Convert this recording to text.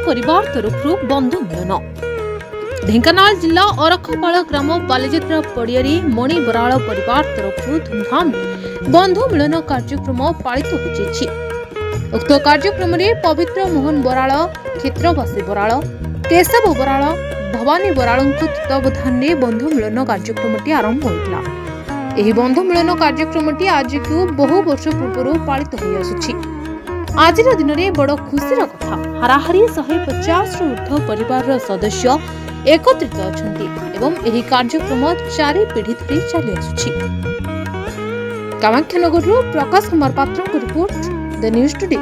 परिवार तरफ बंधु मिलन। ढेंकानाल जिला अरखपाल ग्राम बालीजात्रा पड़ियारी मणि बराल परिवार तरफ धूमधाम बंधु मिलन कार्यक्रम पालित होइछि। उक्त कार्यक्रम में पवित्र मोहन बराल, क्षेत्रवासी बराल, केशव बराल, भवानी बराल तत्वावधान में बंधु मिलन कार्यक्रम आरंभ होता। यह बंधु मिलन कार्यक्रम आज को बहु वर्ष पूर्व पालित हो आसुछि। आज दिन में बड़ खुशीर कथा, हाराहारी 150 ऊर्ध्व परिवार सदस्य एकत्रित अछंती एवं यह कार्यक्रम 4 पीढ़ी धरी चली आसुछि। कामाख्यानगर प्रकाश कुमार पात्र रिपोर्ट, द न्यूज टुडे।